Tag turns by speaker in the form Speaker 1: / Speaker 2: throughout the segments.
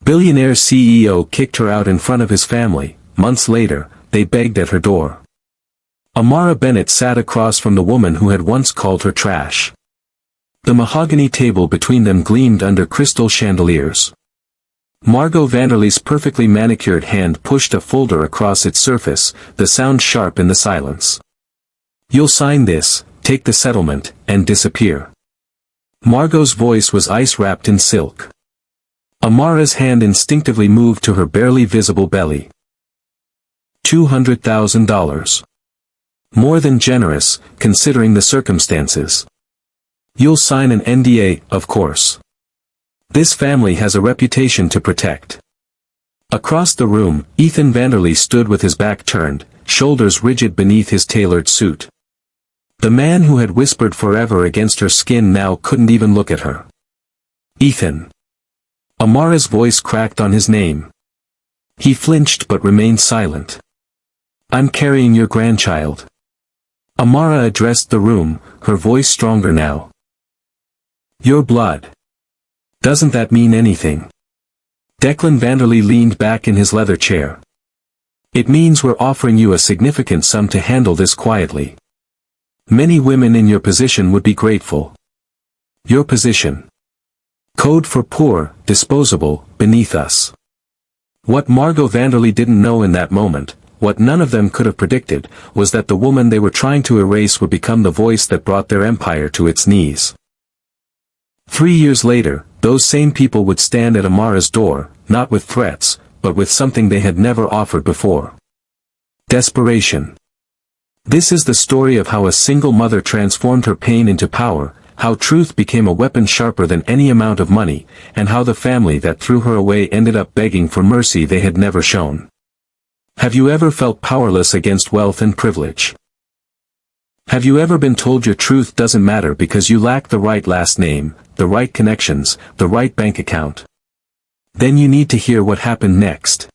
Speaker 1: Billionaire CEO kicked her out in front of his family. Months later, they begged at her door. Amara Bennett sat across from the woman who had once called her trash. The mahogany table between them gleamed under crystal chandeliers. Margot Vanderley's perfectly manicured hand pushed a folder across its surface, the sound sharp in the silence. "You'll sign this, take the settlement, and disappear." Margot's voice was ice-wrapped in silk. Amara's hand instinctively moved to her barely visible belly. $200,000. More than generous, considering the circumstances. "You'll sign an NDA, of course. This family has a reputation to protect." Across the room, Ethan Vanderley stood with his back turned, shoulders rigid beneath his tailored suit. The man who had whispered forever against her skin now couldn't even look at her. "Ethan." Amara's voice cracked on his name. He flinched but remained silent. "I'm carrying your grandchild." Amara addressed the room, her voice stronger now. "Your blood. Doesn't that mean anything?" Declan Vanderley leaned back in his leather chair. "It means we're offering you a significant sum to handle this quietly. Many women in your position would be grateful." "Your position. Code for poor, disposable, beneath us." What Margot Vanderley didn't know in that moment, what none of them could have predicted, was that the woman they were trying to erase would become the voice that brought their empire to its knees. 3 years later, those same people would stand at Amara's door, not with threats, but with something they had never offered before. Desperation. This is the story of how a single mother transformed her pain into power, how truth became a weapon sharper than any amount of money, and how the family that threw her away ended up begging for mercy they had never shown. Have you ever felt powerless against wealth and privilege? Have you ever been told your truth doesn't matter because you lack the right last name, the right connections, the right bank account? Then you need to hear what happened next.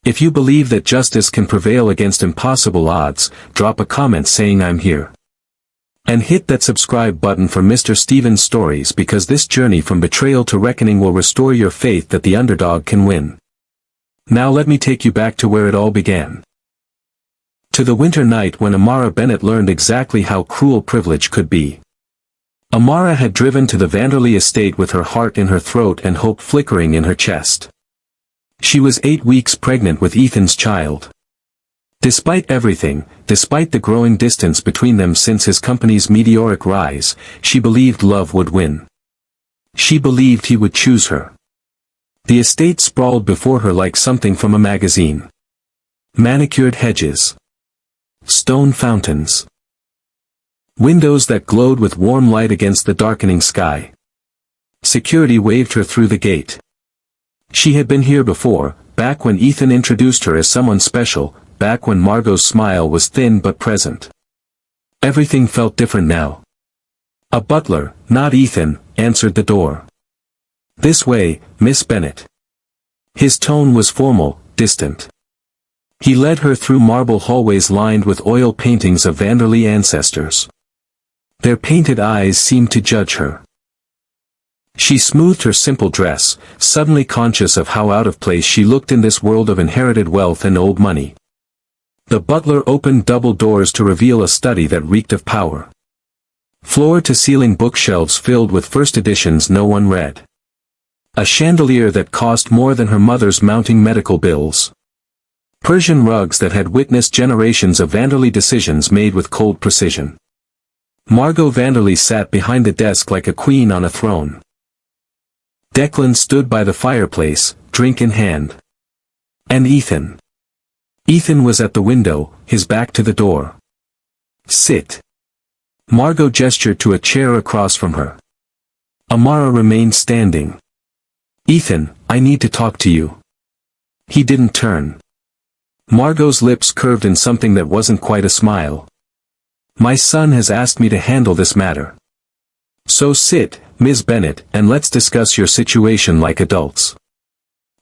Speaker 1: If you believe that justice can prevail against impossible odds, drop a comment saying "I'm here." And hit that subscribe button for Mr. Stevens stories, because this journey from betrayal to reckoning will restore your faith that the underdog can win. Now let me take you back to where it all began. To the winter night when Amara Bennett learned exactly how cruel privilege could be. Amara had driven to the Vanderley estate with her heart in her throat and hope flickering in her chest. She was 8 weeks pregnant with Ethan's child. Despite everything, despite the growing distance between them since his company's meteoric rise, she believed love would win. She believed he would choose her. The estate sprawled before her like something from a magazine. Manicured hedges. Stone fountains. Windows that glowed with warm light against the darkening sky. Security waved her through the gate. She had been here before, back when Ethan introduced her as someone special, back when Margot's smile was thin but present. Everything felt different now. A butler, not Ethan, answered the door. "This way, Miss Bennett." His tone was formal, distant. He led her through marble hallways lined with oil paintings of Vanderley ancestors. Their painted eyes seemed to judge her. She smoothed her simple dress, suddenly conscious of how out of place she looked in this world of inherited wealth and old money. The butler opened double doors to reveal a study that reeked of power. Floor-to-ceiling bookshelves filled with first editions no one read. A chandelier that cost more than her mother's mounting medical bills. Persian rugs that had witnessed generations of Vanderley decisions made with cold precision. Margot Vanderley sat behind the desk like a queen on a throne. Declan stood by the fireplace, drink in hand. And Ethan. Ethan was at the window, his back to the door. "Sit." Margot gestured to a chair across from her. Amara remained standing. "Ethan, I need to talk to you." He didn't turn. Margot's lips curved in something that wasn't quite a smile. "My son has asked me to handle this matter. So sit, Ms. Bennett, and let's discuss your situation like adults."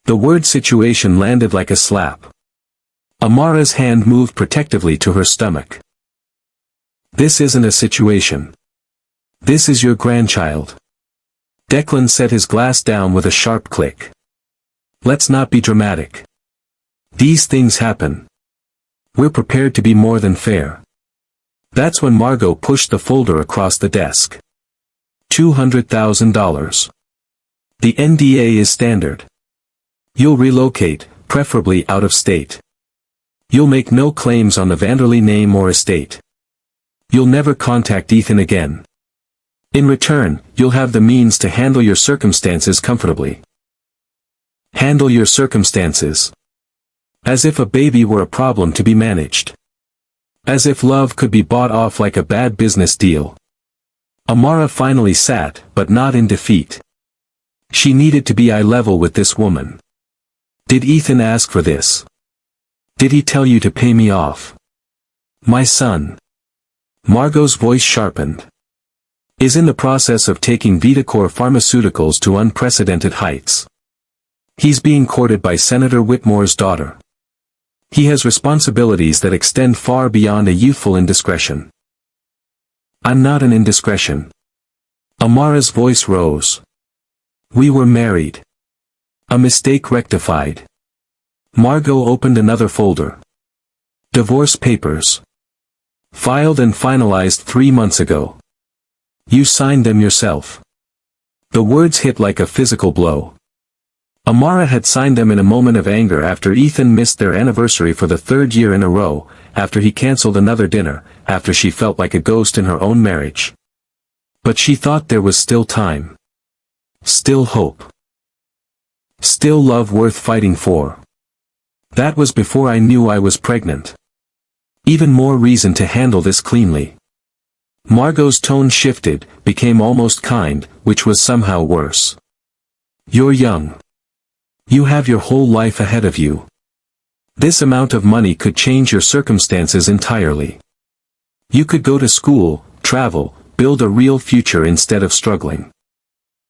Speaker 1: The word situation landed like a slap. Amara's hand moved protectively to her stomach. "This isn't a situation. This is your grandchild." Declan set his glass down with a sharp click. Let's not be dramatic. These things happen. We're prepared to be more than fair. That's when Margot pushed the folder across the desk. $200,000. The NDA is standard. You'll relocate, preferably out of state. You'll make no claims on the Vanderley name or estate. You'll never contact Ethan again. In return, you'll have the means to handle your circumstances comfortably. Handle your circumstances. As if a baby were a problem to be managed. As if love could be bought off like a bad business deal. Amara finally sat, but not in defeat. She needed to be eye level with this woman. Did Ethan ask for this? Did he tell you to pay me off? My son. Margot's voice sharpened. Is in the process of taking Vitacor Pharmaceuticals to unprecedented heights. He's being courted by Senator Whitmore's daughter. He has responsibilities that extend far beyond a youthful indiscretion. I'm not an indiscretion. Amara's voice rose. We were married. A mistake rectified. Margot opened another folder. Divorce papers. Filed and finalized 3 months ago. You signed them yourself. The words hit like a physical blow. Amara had signed them in a moment of anger after Ethan missed their anniversary for the 3rd year in a row, after he canceled another dinner, after she felt like a ghost in her own marriage. But she thought there was still time. Still hope. Still love worth fighting for. That was before I knew I was pregnant. Even more reason to handle this cleanly. Margot's tone shifted, became almost kind, which was somehow worse. You're young. You have your whole life ahead of you. This amount of money could change your circumstances entirely. You could go to school, travel, build a real future instead of struggling.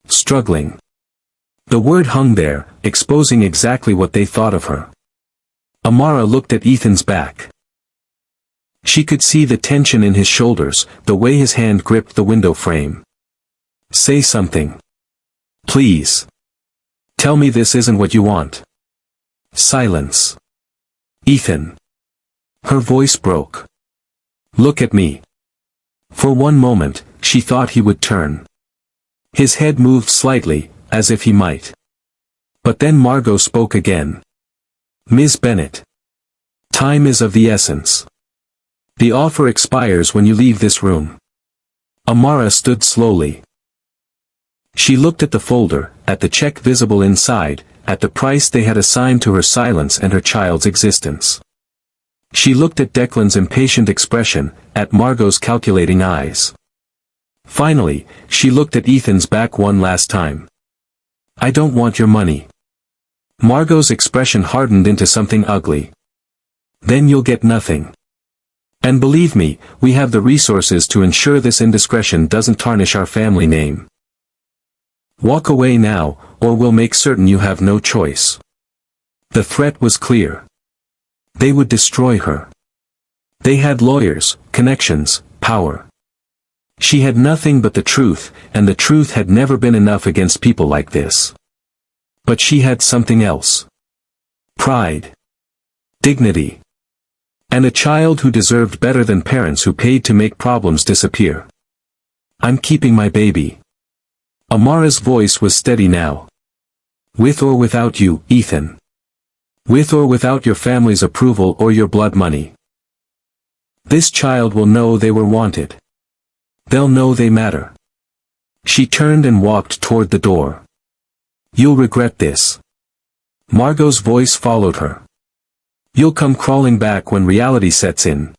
Speaker 1: Struggling. The word hung there, exposing exactly what they thought of her. Amara looked at Ethan's back. She could see the tension in his shoulders, the way his hand gripped the window frame. Say something. Please. Tell me this isn't what you want. Silence. Ethan. Her voice broke. Look at me. For one moment, she thought he would turn. His head moved slightly, as if he might. But then Margot spoke again. Ms. Bennett. Time is of the essence. The offer expires when you leave this room. Amara stood slowly. She looked at the folder, at the check visible inside, at the price they had assigned to her silence and her child's existence. She looked at Declan's impatient expression, at Margot's calculating eyes. Finally, she looked at Ethan's back one last time. I don't want your money. Margot's expression hardened into something ugly. Then you'll get nothing. And believe me, we have the resources to ensure this indiscretion doesn't tarnish our family name. Walk away now, or we'll make certain you have no choice. The threat was clear. They would destroy her. They had lawyers, connections, power. She had nothing but the truth, and the truth had never been enough against people like this. But she had something else. Pride. Dignity. And a child who deserved better than parents who paid to make problems disappear. I'm keeping my baby. Amara's voice was steady now. With or without you, Ethan. With or without your family's approval or your blood money. This child will know they were wanted. They'll know they matter. She turned and walked toward the door. You'll regret this. Margot's voice followed her. You'll come crawling back when reality sets in.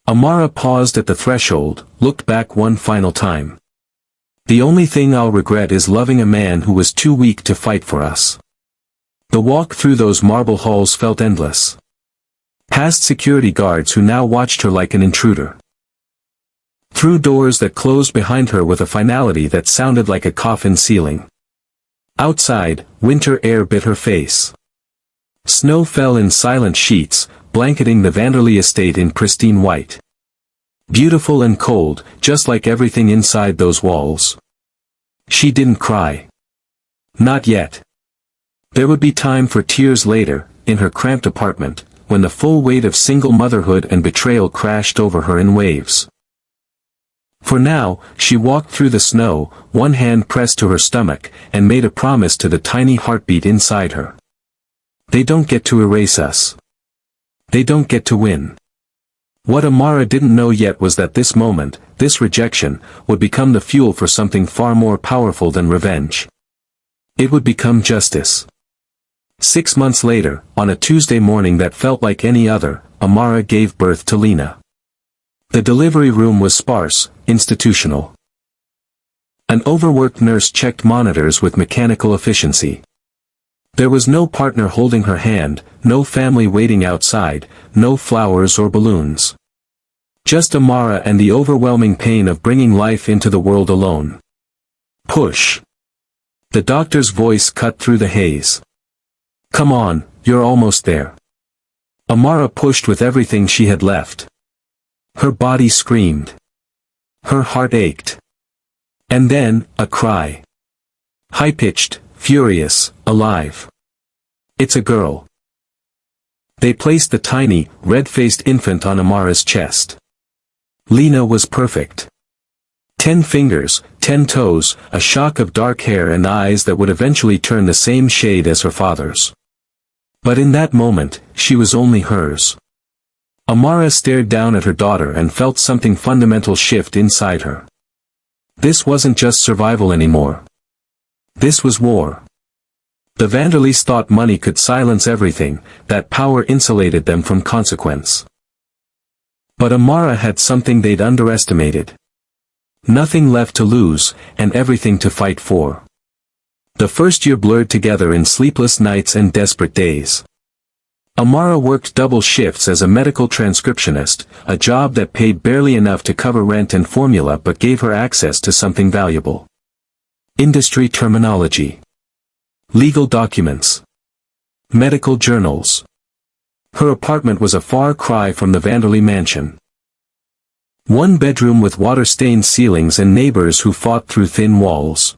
Speaker 1: Amara paused at the threshold, looked back one final time. The only thing I'll regret is loving a man who was too weak to fight for us. The walk through those marble halls felt endless. Past security guards who now watched her like an intruder. Through doors that closed behind her with a finality that sounded like a coffin ceiling. Outside, winter air bit her face. Snow fell in silent sheets, blanketing the Vanderley estate in pristine white. Beautiful and cold, just like everything inside those walls. She didn't cry. Not yet. There would be time for tears later, in her cramped apartment, when the full weight of single motherhood and betrayal crashed over her in waves. For now, she walked through the snow, one hand pressed to her stomach, and made a promise to the tiny heartbeat inside her. They don't get to erase us. They don't get to win. What Amara didn't know yet was that this moment, this rejection, would become the fuel for something far more powerful than revenge. It would become justice. 6 months later, on a Tuesday morning that felt like any other, Amara gave birth to Lena. The delivery room was sparse, institutional. An overworked nurse checked monitors with mechanical efficiency. There was no partner holding her hand, no family waiting outside, no flowers or balloons. Just Amara and the overwhelming pain of bringing life into the world alone. Push. The doctor's voice cut through the haze. Come on, you're almost there. Amara pushed with everything she had left. Her body screamed. Her heart ached. And then, a cry. High-pitched, furious, alive. It's a girl. They placed the tiny, red-faced infant on Amara's chest. Lena was perfect. 10 fingers, 10 toes, a shock of dark hair and eyes that would eventually turn the same shade as her father's. But in that moment, she was only hers. Amara stared down at her daughter and felt something fundamental shift inside her. This wasn't just survival anymore. This was war. The Vanderlees thought money could silence everything, that power insulated them from consequence. But Amara had something they'd underestimated. Nothing left to lose, and everything to fight for. The first year blurred together in sleepless nights and desperate days. Amara worked double shifts as a medical transcriptionist, a job that paid barely enough to cover rent and formula but gave her access to something valuable. Industry terminology. Legal documents. Medical journals. Her apartment was a far cry from the Vanderlee mansion. One bedroom with water-stained ceilings and neighbors who fought through thin walls.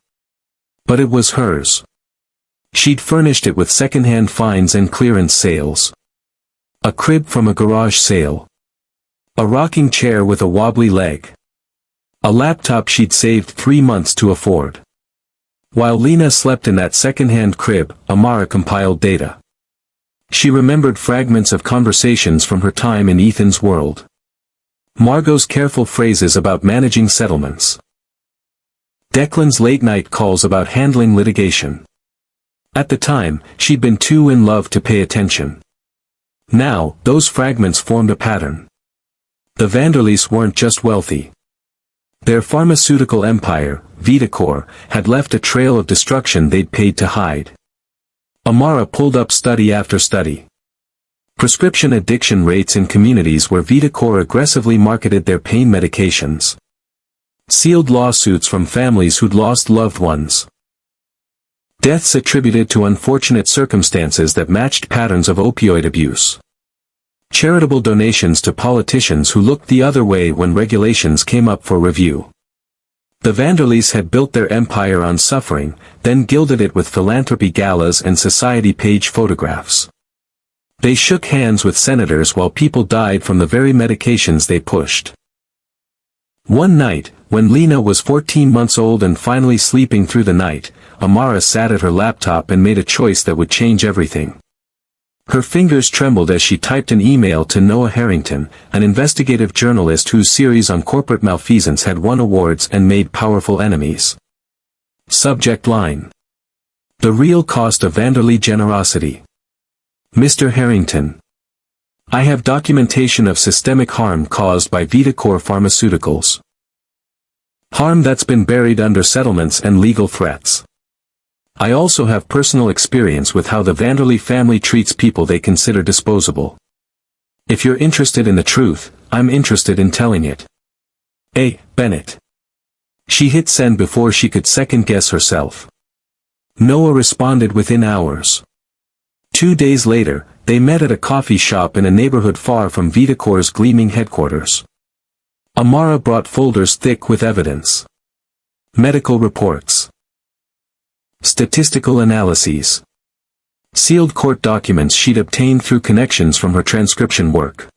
Speaker 1: But it was hers. She'd furnished it with second-hand finds and clearance sales. A crib from a garage sale. A rocking chair with a wobbly leg. A laptop she'd saved 3 months to afford. While Lena slept in that second-hand crib, Amara compiled data. She remembered fragments of conversations from her time in Ethan's world. Margot's careful phrases about managing settlements. Declan's late-night calls about handling litigation. At the time, she'd been too in love to pay attention. Now, those fragments formed a pattern. The Vanderlees weren't just wealthy. Their pharmaceutical empire, Vitacor, had left a trail of destruction they'd paid to hide. Amara pulled up study after study. Prescription addiction rates in communities where Vitacor aggressively marketed their pain medications. Sealed lawsuits from families who'd lost loved ones. Deaths attributed to unfortunate circumstances that matched patterns of opioid abuse. Charitable donations to politicians who looked the other way when regulations came up for review. The Vanderlees had built their empire on suffering, then gilded it with philanthropy galas and society page photographs. They shook hands with senators while people died from the very medications they pushed. One night, when Lena was 14 months old and finally sleeping through the night, Amara sat at her laptop and made a choice that would change everything. Her fingers trembled as she typed an email to Noah Harrington, an investigative journalist whose series on corporate malfeasance had won awards and made powerful enemies. Subject line. The real cost of Vanderlee generosity. Mr. Harrington. I have documentation of systemic harm caused by Vitacor Pharmaceuticals. Harm that's been buried under settlements and legal threats. I also have personal experience with how the Vanderlee family treats people they consider disposable. If you're interested in the truth, I'm interested in telling it. A. Bennett. She hit send before she could second-guess herself. Noah responded within hours. 2 days later, they met at a coffee shop in a neighborhood far from Vitacor's gleaming headquarters. Amara brought folders thick with evidence. Medical reports. Statistical analyses. Sealed court documents she'd obtained through connections from her transcription work.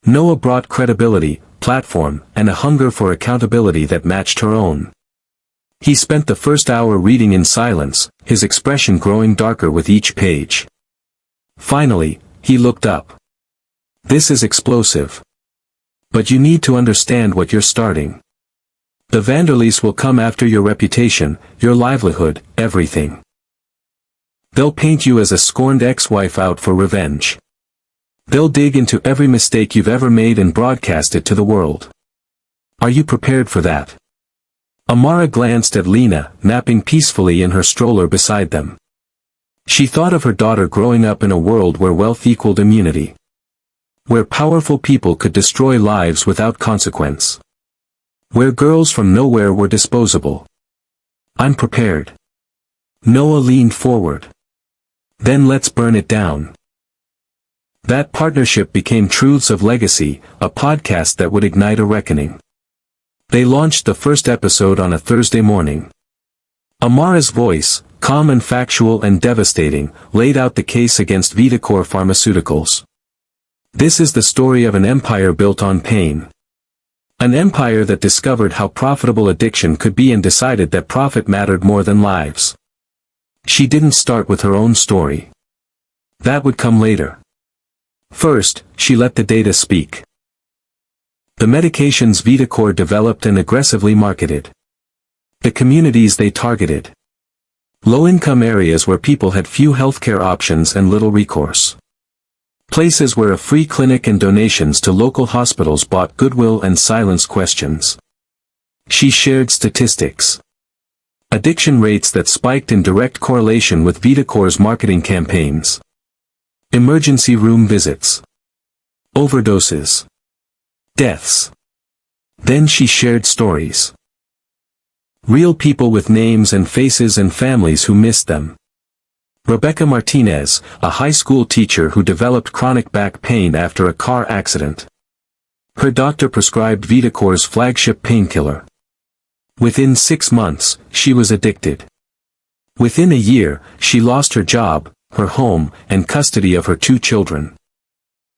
Speaker 1: Noah brought credibility, platform, and a hunger for accountability that matched her own. He spent the first hour reading in silence, his expression growing darker with each page. Finally, he looked up. "This is explosive. But you need to understand what you're starting. The Vanderlees will come after your reputation, your livelihood, everything. They'll paint you as a scorned ex-wife out for revenge. They'll dig into every mistake you've ever made and broadcast it to the world. Are you prepared for that?" Amara glanced at Lena, napping peacefully in her stroller beside them. She thought of her daughter growing up in a world where wealth equaled immunity. Where powerful people could destroy lives without consequence. Where girls from nowhere were disposable. "I'm prepared." Noah leaned forward. "Then let's burn it down." That partnership became Truths of Legacy, a podcast that would ignite a reckoning. They launched the first episode on a Thursday morning. Amara's voice, calm and factual and devastating, laid out the case against Vitacor Pharmaceuticals. This is the story of an empire built on pain. An empire that discovered how profitable addiction could be and decided that profit mattered more than lives. She didn't start with her own story. That would come later. First, she let the data speak. The medications Vitacor developed and aggressively marketed. The communities they targeted. Low-income areas where people had few healthcare options and little recourse. Places where a free clinic and donations to local hospitals bought goodwill and silenced questions. She shared statistics. Addiction rates that spiked in direct correlation with Vitacor's marketing campaigns. Emergency room visits. Overdoses. Deaths. Then she shared stories. Real people with names and faces and families who missed them. Rebecca Martinez, a high school teacher who developed chronic back pain after a car accident. Her doctor prescribed Vitacor's flagship painkiller. Within 6 months, she was addicted. Within a year, she lost her job, her home, and custody of her 2 children.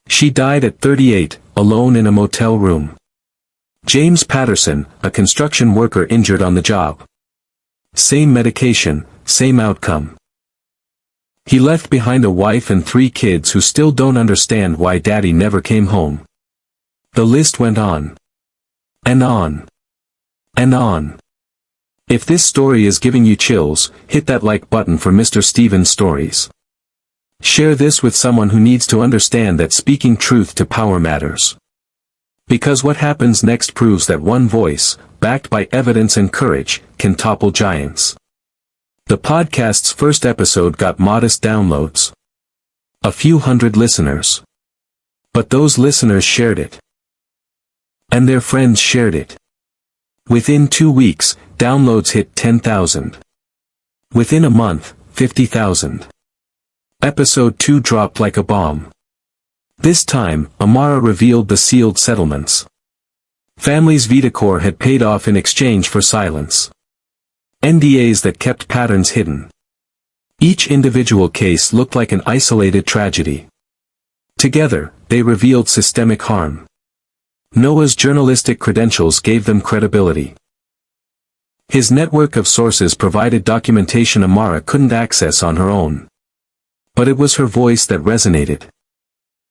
Speaker 1: She died at 38, alone in a motel room. James Patterson, a construction worker injured on the job. Same medication, same outcome. He left behind a wife and 3 kids who still don't understand why daddy never came home. The list went on. And on. And on. If this story is giving you chills, hit that like button for Mr. Stevens Stories. Share this with someone who needs to understand that speaking truth to power matters. Because what happens next proves that one voice, backed by evidence and courage, can topple giants. The podcast's first episode got modest downloads. A few hundred listeners. But those listeners shared it. And their friends shared it. Within 2 weeks, downloads hit 10,000. Within a month, 50,000. Episode 2 dropped like a bomb. This time, Amara revealed the sealed settlements. Families Vitacor had paid off in exchange for silence. NDAs that kept patterns hidden. Each individual case looked like an isolated tragedy. Together, they revealed systemic harm. Noah's journalistic credentials gave them credibility. His network of sources provided documentation Amara couldn't access on her own. But it was her voice that resonated.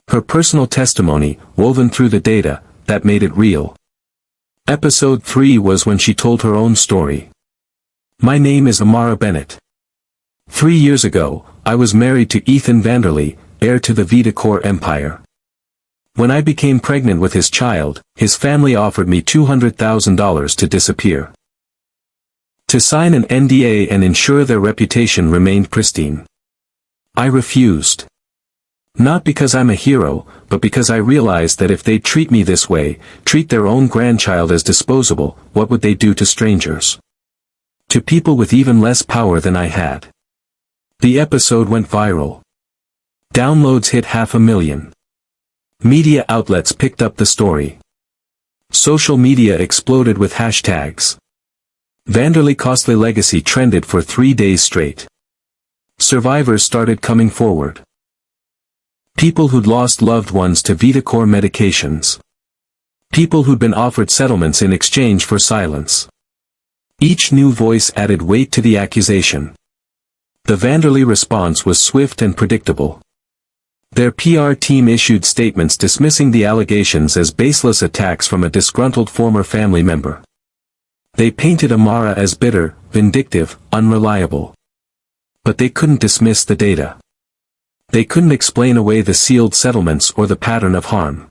Speaker 1: Her personal testimony, woven through the data, that made it real. Episode 3 was when she told her own story. My name is Amara Bennett. 3 years ago, I was married to Ethan Vanderlee, heir to the Vitacor empire. When I became pregnant with his child, his family offered me $200,000 to disappear. To sign an NDA and ensure their reputation remained pristine. I refused. Not because I'm a hero, but because I realized that if they treat me this way, treat their own grandchild as disposable, what would they do to strangers? To people with even less power than I had. The episode went viral. Downloads hit 500,000. Media outlets picked up the story. Social media exploded with hashtags. Vanderlee Costly Legacy trended for 3 days straight. Survivors started coming forward. People who'd lost loved ones to Vitacore medications. People who'd been offered settlements in exchange for silence. Each new voice added weight to the accusation. The Vanderlei response was swift and predictable. Their PR team issued statements dismissing the allegations as baseless attacks from a disgruntled former family member. They painted Amara as bitter, vindictive, unreliable. But they couldn't dismiss the data. They couldn't explain away the sealed settlements or the pattern of harm.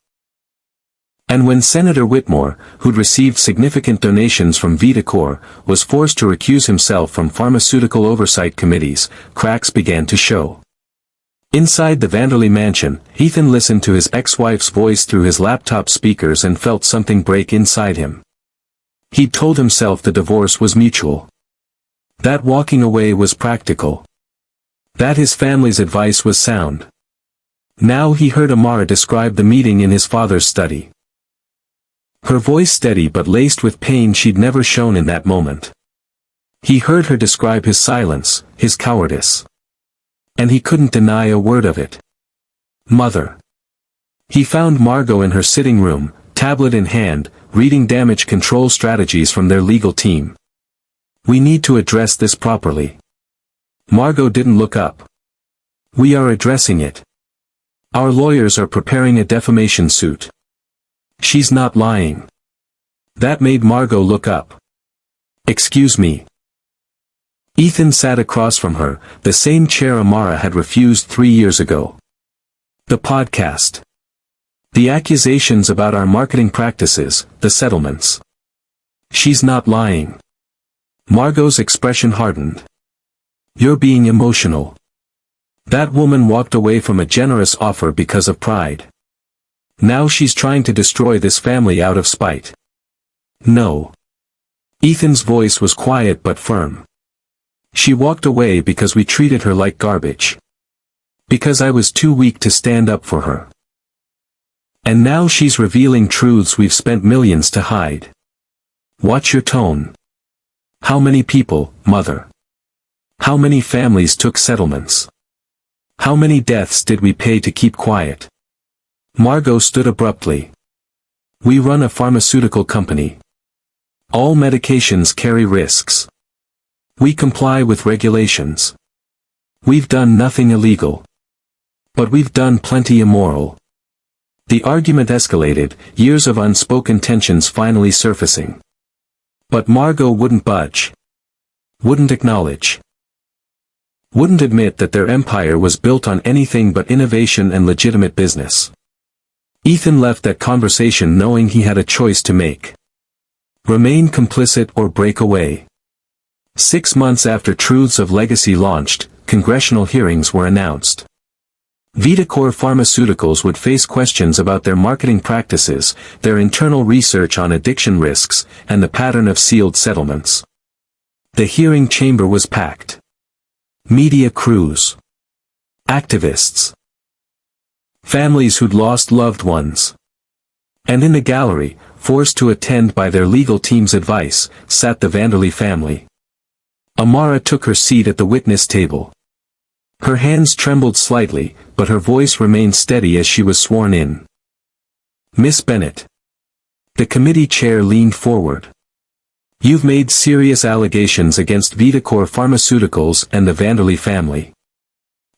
Speaker 1: And when Senator Whitmore, who'd received significant donations from Vitacore, was forced to recuse himself from pharmaceutical oversight committees, cracks began to show. Inside the Vanderlei mansion, Ethan listened to his ex-wife's voice through his laptop speakers and felt something break inside him. He'd told himself the divorce was mutual. That walking away was practical. That his family's advice was sound. Now he heard Amara describe the meeting in his father's study. Her voice steady but laced with pain she'd never shown in that moment. He heard her describe his silence, his cowardice. And he couldn't deny a word of it. Mother. He found Margot in her sitting room, tablet in hand, reading damage control strategies from their legal team. We need to address this properly. Margot didn't look up. We are addressing it. Our lawyers are preparing a defamation suit. She's not lying. That made Margot look up. Excuse me. Ethan sat across from her, the same chair Amara had refused 3 years ago. The podcast. The accusations about our marketing practices, the settlements. She's not lying. Margot's expression hardened. You're being emotional. That woman walked away from a generous offer because of pride. Now she's trying to destroy this family out of spite. No. Ethan's voice was quiet but firm. She walked away because we treated her like garbage. Because I was too weak to stand up for her. And now she's revealing truths we've spent millions to hide. Watch your tone. How many people, Mother? How many families took settlements? How many deaths did we pay to keep quiet? Margot stood abruptly. We run a pharmaceutical company. All medications carry risks. We comply with regulations. We've done nothing illegal. But we've done plenty immoral. The argument escalated, years of unspoken tensions finally surfacing. But Margot wouldn't budge. Wouldn't acknowledge. Wouldn't admit that their empire was built on anything but innovation and legitimate business. Ethan left that conversation knowing he had a choice to make. Remain complicit or break away. 6 months after Truths of Legacy launched, congressional hearings were announced. Vitacore Pharmaceuticals would face questions about their marketing practices, their internal research on addiction risks, and the pattern of sealed settlements. The hearing chamber was packed. Media crews. Activists. Families who'd lost loved ones. And in the gallery, forced to attend by their legal team's advice, sat the Vanderlei family. Amara took her seat at the witness table. Her hands trembled slightly, but her voice remained steady as she was sworn in. Miss Bennett. The committee chair leaned forward. You've made serious allegations against Vitacore Pharmaceuticals and the Vanderlei family.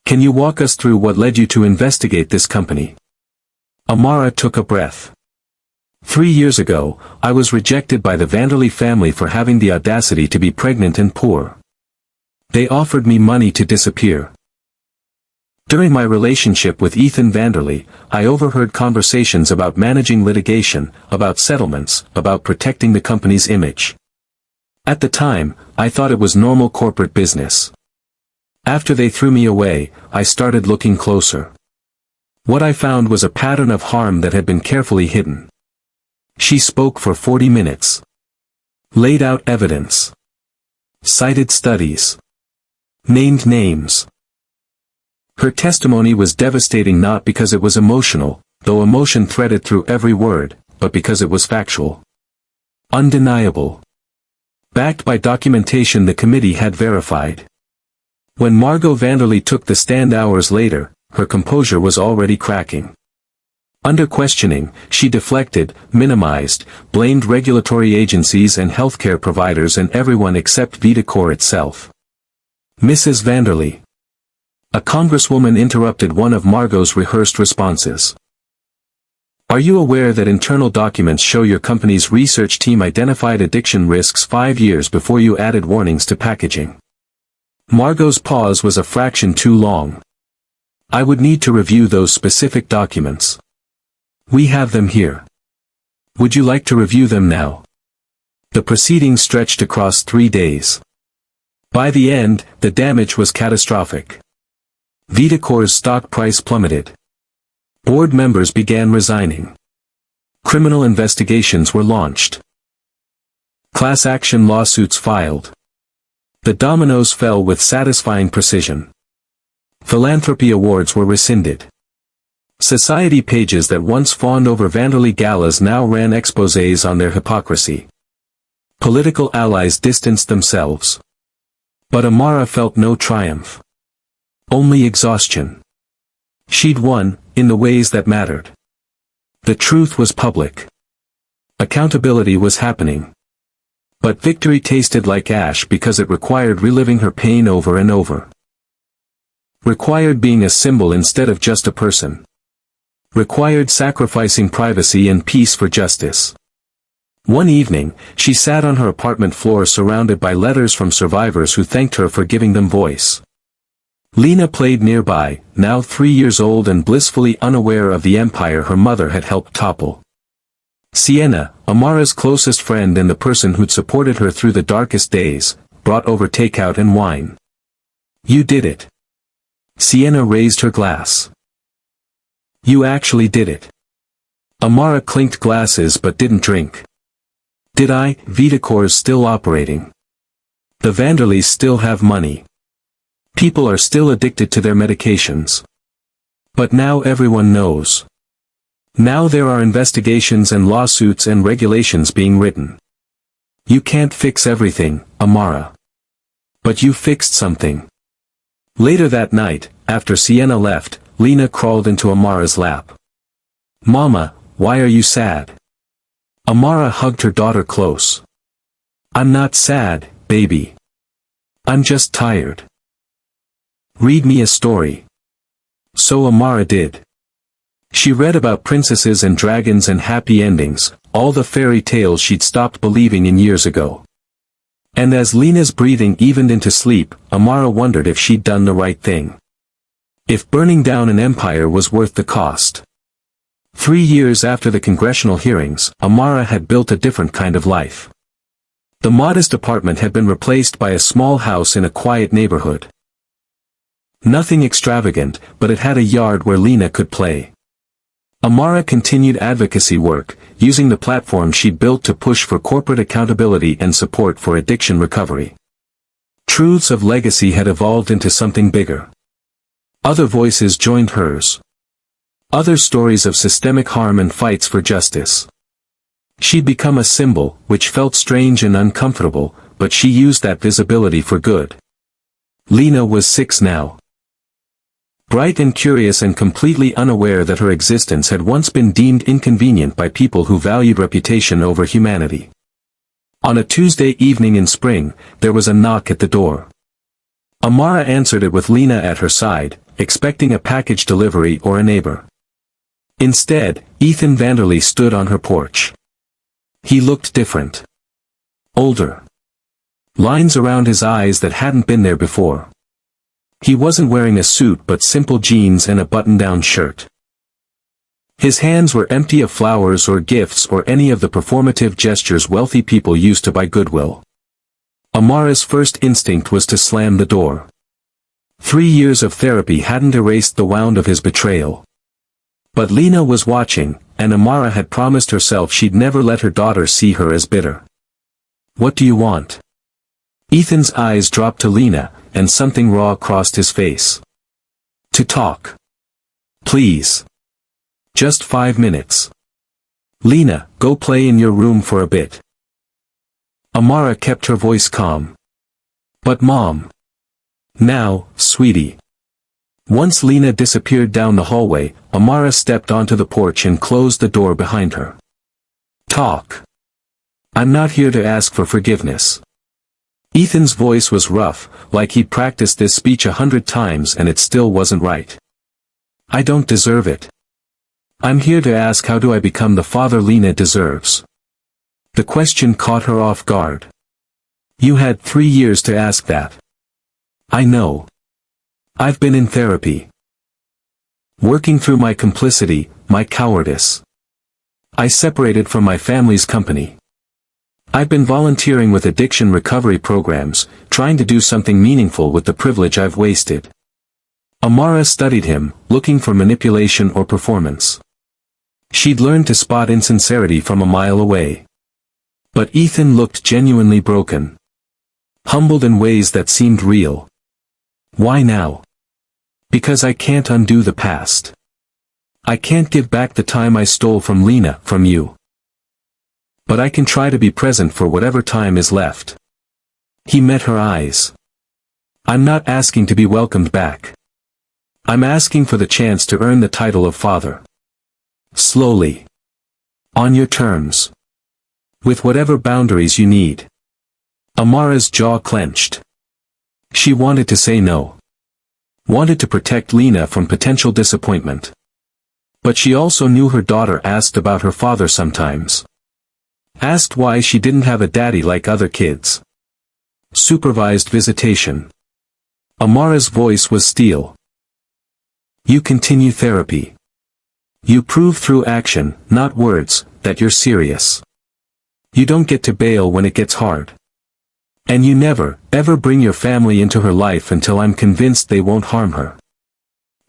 Speaker 1: Can you walk us through what led you to investigate this company? Amara took a breath. 3 years ago, I was rejected by the Vanderlei family for having the audacity to be pregnant and poor. They offered me money to disappear. During my relationship with Ethan Vanderlei, I overheard conversations about managing litigation, about settlements, about protecting the company's image. At the time, I thought it was normal corporate business. After they threw me away, I started looking closer. What I found was a pattern of harm that had been carefully hidden. She spoke for 40 minutes. Laid out evidence. Cited studies. Named names. Her testimony was devastating not because it was emotional, though emotion threaded through every word, but because it was factual. Undeniable. Backed by documentation the committee had verified. When Margot Vanderlei took the stand hours later, her composure was already cracking. Under questioning, she deflected, minimized, blamed regulatory agencies and healthcare providers and everyone except Billionaire itself. Mrs. Vanderlei. A congresswoman interrupted one of Margot's rehearsed responses. Are you aware that internal documents show your company's research team identified addiction risks 5 years before you added warnings to packaging? Margot's pause was a fraction too long. I would need to review those specific documents. We have them here. Would you like to review them now? The proceedings stretched across 3 days. By the end, the damage was catastrophic. Vidacor's stock price plummeted. Board members began resigning. Criminal investigations were launched. Class action lawsuits filed. The dominoes fell with satisfying precision. Philanthropy awards were rescinded. Society pages that once fawned over Vanderlei galas now ran exposés on their hypocrisy. Political allies distanced themselves. But Amara felt no triumph. Only exhaustion. She'd won, in the ways that mattered. The truth was public. Accountability was happening. But victory tasted like ash because it required reliving her pain over and over. Required being a symbol instead of just a person. Required sacrificing privacy and peace for justice. One evening, she sat on her apartment floor surrounded by letters from survivors who thanked her for giving them voice. Lena played nearby, now 3 years old and blissfully unaware of the empire her mother had helped topple. Sienna, Amara's closest friend and the person who'd supported her through the darkest days, brought over takeout and wine. You did it. Sienna raised her glass. You actually did it. Amara clinked glasses but didn't drink. Did I? Vidacor's still operating. The Vanderleis still have money. People are still addicted to their medications. But now everyone knows. Now there are investigations and lawsuits and regulations being written. You can't fix everything, Amara. But you fixed something. Later that night, after Sienna left, Lena crawled into Amara's lap. Mama, why are you sad? Amara hugged her daughter close. I'm not sad, baby. I'm just tired. Read me a story. So Amara did. She read about princesses and dragons and happy endings, all the fairy tales she'd stopped believing in years ago. And as Lena's breathing evened into sleep, Amara wondered if she'd done the right thing. If burning down an empire was worth the cost. 3 years after the congressional hearings, Amara had built a different kind of life. The modest apartment had been replaced by a small house in a quiet neighborhood. Nothing extravagant, but it had a yard where Lena could play. Amara continued advocacy work, using the platform she'd built to push for corporate accountability and support for addiction recovery. Truths of legacy had evolved into something bigger. Other voices joined hers. Other stories of systemic harm and fights for justice. She'd become a symbol, which felt strange and uncomfortable, but she used that visibility for good. Lena was 6 now. Bright and curious and completely unaware that her existence had once been deemed inconvenient by people who valued reputation over humanity. On a Tuesday evening in spring, there was a knock at the door. Amara answered it with Lena at her side, expecting a package delivery or a neighbor. Instead, Ethan Vanderlei stood on her porch. He looked different. Older. Lines around his eyes that hadn't been there before. He wasn't wearing a suit but simple jeans and a button-down shirt. His hands were empty of flowers or gifts or any of the performative gestures wealthy people use to buy goodwill. Amara's first instinct was to slam the door. 3 years of therapy hadn't erased the wound of his betrayal. But Lena was watching, and Amara had promised herself she'd never let her daughter see her as bitter. What do you want? Ethan's eyes dropped to Lena, and something raw crossed his face. To talk. Please. Just 5 minutes. Lena, go play in your room for a bit. Amara kept her voice calm. But Mom. Now, sweetie. Once Lena disappeared down the hallway, Amara stepped onto the porch and closed the door behind her. Talk. I'm not here to ask for forgiveness. Ethan's voice was rough, like he'd practiced this speech 100 times and it still wasn't right. I don't deserve it. I'm here to ask, how do I become the father Lena deserves? The question caught her off guard. You had 3 years to ask that. I know. I've been in therapy. Working through my complicity, my cowardice. I separated from my family's company. I've been volunteering with addiction recovery programs, trying to do something meaningful with the privilege I've wasted. Amara studied him, looking for manipulation or performance. She'd learned to spot insincerity from a mile away. But Ethan looked genuinely broken. Humbled in ways that seemed real. Why now? Because I can't undo the past. I can't give back the time I stole from Lena, from you. But I can try to be present for whatever time is left. He met her eyes. I'm not asking to be welcomed back. I'm asking for the chance to earn the title of father. Slowly. On your terms. With whatever boundaries you need. Amara's jaw clenched. She wanted to say no. Wanted to protect Lena from potential disappointment. But she also knew her daughter asked about her father sometimes. Asked why she didn't have a daddy like other kids. Supervised visitation. Amara's voice was steel. You continue therapy. You prove through action, not words, that you're serious. You don't get to bail when it gets hard. And you never, ever bring your family into her life until I'm convinced they won't harm her.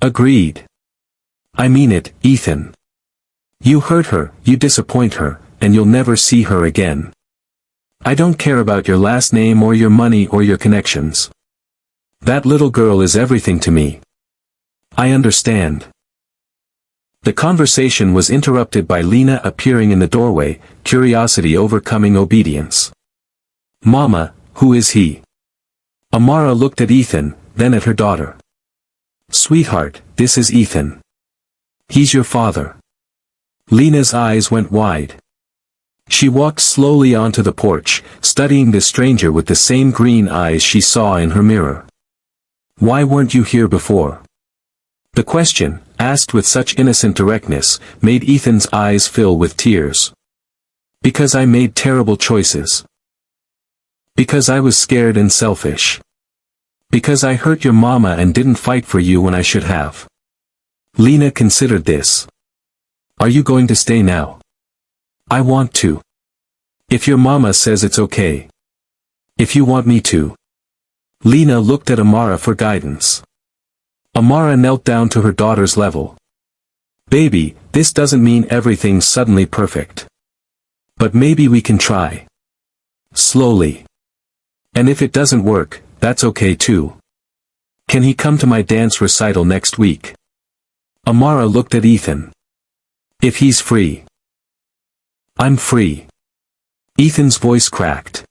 Speaker 1: Agreed. I mean it, Ethan. You hurt her, you disappoint her, and you'll never see her again. I don't care about your last name or your money or your connections. That little girl is everything to me. I understand. The conversation was interrupted by Lena appearing in the doorway, curiosity overcoming obedience. Mama, who is he? Amara looked at Ethan, then at her daughter. Sweetheart, this is Ethan. He's your father. Lena's eyes went wide. She walked slowly onto the porch, studying the stranger with the same green eyes she saw in her mirror. Why weren't you here before? The question, asked with such innocent directness, made Ethan's eyes fill with tears. Because I made terrible choices. Because I was scared and selfish. Because I hurt your mama and didn't fight for you when I should have. Lena considered this. Are you going to stay now? I want to. If your mama says it's okay. If you want me to. Lena looked at Amara for guidance. Amara knelt down to her daughter's level. Baby, this doesn't mean everything's suddenly perfect. But maybe we can try. Slowly. And if it doesn't work, that's okay too. Can he come to my dance recital next week? Amara looked at Ethan. If he's free. I'm free. Ethan's voice cracked.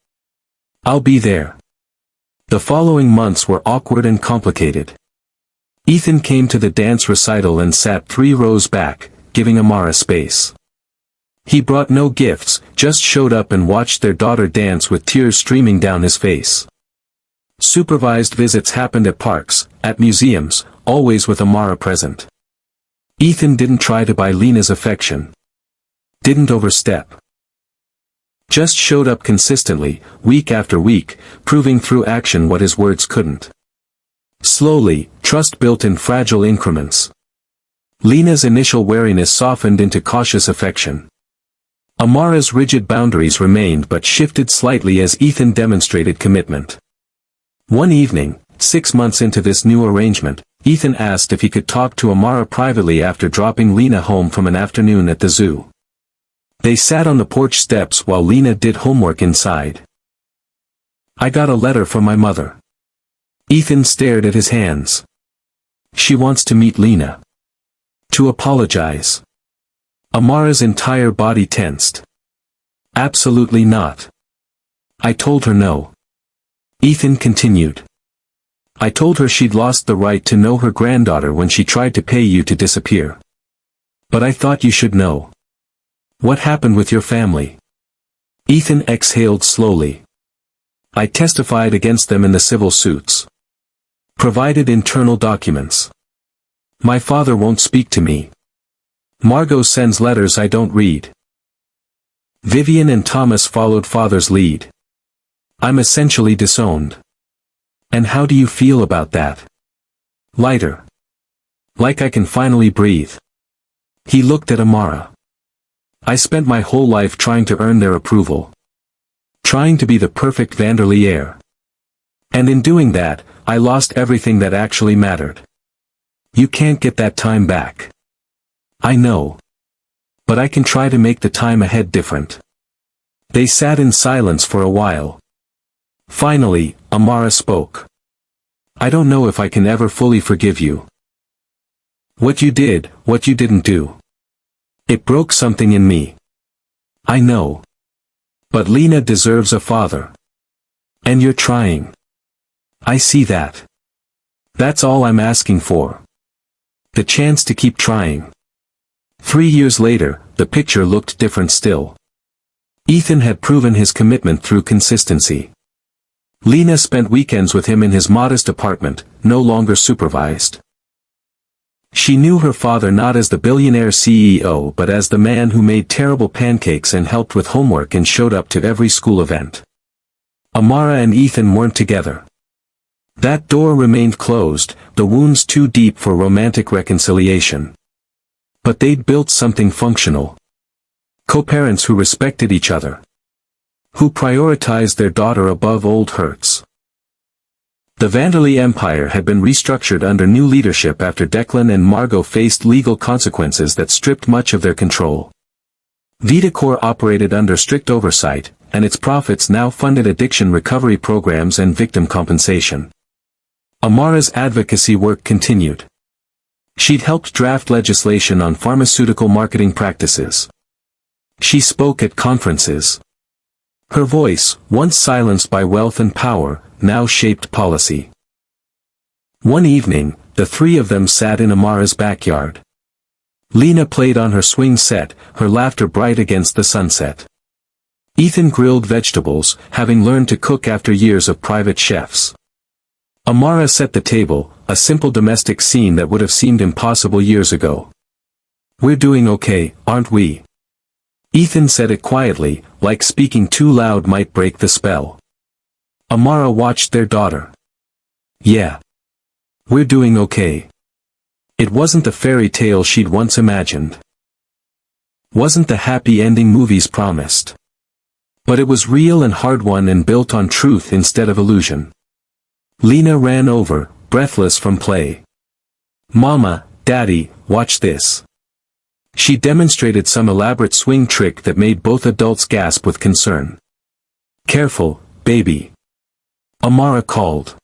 Speaker 1: I'll be there. The following months were awkward and complicated. Ethan came to the dance recital and sat 3 rows back, giving Amara space. He brought no gifts, just showed up and watched their daughter dance with tears streaming down his face. Supervised visits happened at parks, at museums, always with Amara present. Ethan didn't try to buy Lena's affection. Didn't overstep. Just showed up consistently, week after week, proving through action what his words couldn't. Slowly, trust built in fragile increments. Lena's initial wariness softened into cautious affection. Amara's rigid boundaries remained but shifted slightly as Ethan demonstrated commitment. One evening, 6 months into this new arrangement, Ethan asked if he could talk to Amara privately after dropping Lena home from an afternoon at the zoo. They sat on the porch steps while Lena did homework inside. I got a letter from my mother. Ethan stared at his hands. She wants to meet Lena. To apologize. Amara's entire body tensed. Absolutely not. I told her no. Ethan continued. I told her she'd lost the right to know her granddaughter when she tried to pay you to disappear. But I thought you should know. What happened with your family? Ethan exhaled slowly. I testified against them in the civil suits. Provided internal documents. My father won't speak to me. Margot sends letters I don't read. Vivian and Thomas followed father's lead. I'm essentially disowned. And how do you feel about that? Lighter. Like I can finally breathe. He looked at Amara. I spent my whole life trying to earn their approval. Trying to be the perfect Vanderlee heir. And in doing that, I lost everything that actually mattered. You can't get that time back. I know. But I can try to make the time ahead different. They sat in silence for a while. Finally, Amara spoke. I don't know if I can ever fully forgive you. What you did, what you didn't do. It broke something in me. I know. But Lena deserves a father. And you're trying. I see that. That's all I'm asking for. The chance to keep trying. 3 years later, the picture looked different still. Ethan had proven his commitment through consistency. Lena spent weekends with him in his modest apartment, no longer supervised. She knew her father not as the billionaire CEO but as the man who made terrible pancakes and helped with homework and showed up to every school event. Amara and Ethan weren't together. That door remained closed, the wounds too deep for romantic reconciliation. But they'd built something functional. Co-parents who respected each other. Who prioritized their daughter above old hurts. The Vanderlee empire had been restructured under new leadership after Declan and Margot faced legal consequences that stripped much of their control. Vitacor operated under strict oversight, and its profits now funded addiction recovery programs and victim compensation. Amara's advocacy work continued. She'd helped draft legislation on pharmaceutical marketing practices. She spoke at conferences. Her voice, once silenced by wealth and power, now shaped policy. One evening, the three of them sat in Amara's backyard. Lena played on her swing set, her laughter bright against the sunset. Ethan grilled vegetables, having learned to cook after years of private chefs. Amara set the table, a simple domestic scene that would have seemed impossible years ago. We're doing okay, aren't we? Ethan said it quietly, like speaking too loud might break the spell. Amara watched their daughter. Yeah. We're doing okay. It wasn't the fairy tale she'd once imagined. Wasn't the happy ending movies promised. But it was real and hard-won and built on truth instead of illusion. Lena ran over, breathless from play. Mama, Daddy, watch this. She demonstrated some elaborate swing trick that made both adults gasp with concern. Careful, baby. Amara called.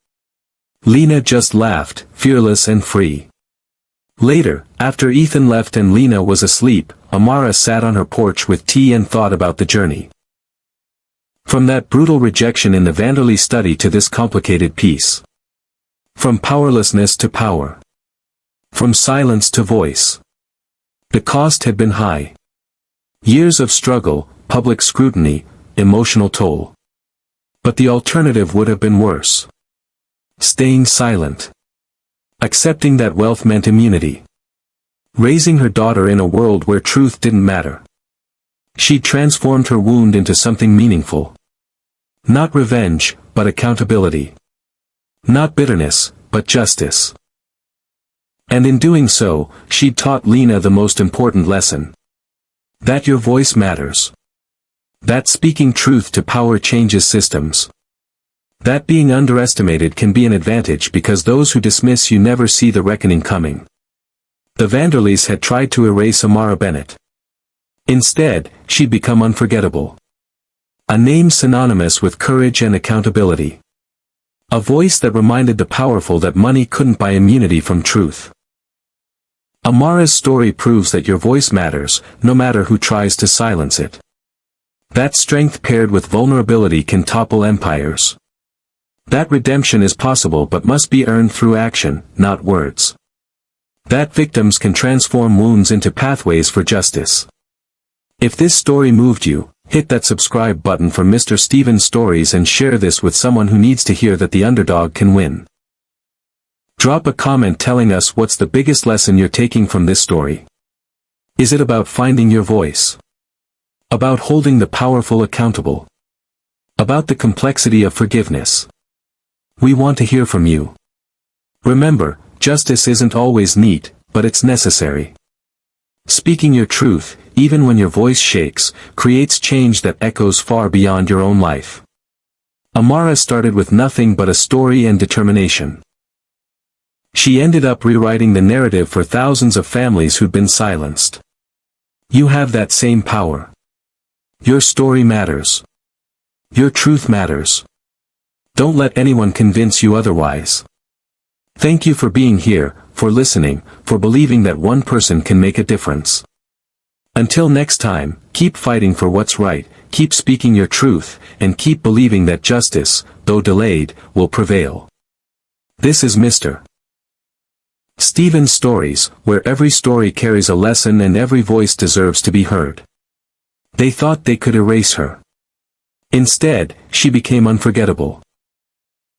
Speaker 1: Lena just laughed, fearless and free. Later, after Ethan left and Lena was asleep, Amara sat on her porch with tea and thought about the journey. From that brutal rejection in the Vanderlee study to this complicated piece. From powerlessness to power. From silence to voice. The cost had been high. Years of struggle, public scrutiny, emotional toll. But the alternative would have been worse. Staying silent. Accepting that wealth meant immunity. Raising her daughter in a world where truth didn't matter. She'd transformed her wound into something meaningful. Not revenge, but accountability. Not bitterness, but justice. And in doing so, she'd taught Lena the most important lesson. That your voice matters. That speaking truth to power changes systems. That being underestimated can be an advantage because those who dismiss you never see the reckoning coming. The Vanderlees had tried to erase Amara Bennett. Instead, she'd become unforgettable. A name synonymous with courage and accountability. A voice that reminded the powerful that money couldn't buy immunity from truth. Amara's story proves that your voice matters, no matter who tries to silence it. That strength paired with vulnerability can topple empires. That redemption is possible but must be earned through action, not words. That victims can transform wounds into pathways for justice. If this story moved you, hit that subscribe button for Mr. Steven's Stories and share this with someone who needs to hear that the underdog can win. Drop a comment telling us what's the biggest lesson you're taking from this story. Is it about finding your voice? About holding the powerful accountable? About the complexity of forgiveness? We want to hear from you. Remember, justice isn't always neat, but it's necessary. Speaking your truth, even when your voice shakes, creates change that echoes far beyond your own life. Amara started with nothing but a story and determination. She ended up rewriting the narrative for thousands of families who'd been silenced. You have that same power. Your story matters. Your truth matters. Don't let anyone convince you otherwise. Thank you for being here, for listening, for believing that one person can make a difference. Until next time, keep fighting for what's right, keep speaking your truth, and keep believing that justice, though delayed, will prevail. This is Mr. Steven's Stories, where every story carries a lesson and every voice deserves to be heard. They thought they could erase her. Instead, she became unforgettable.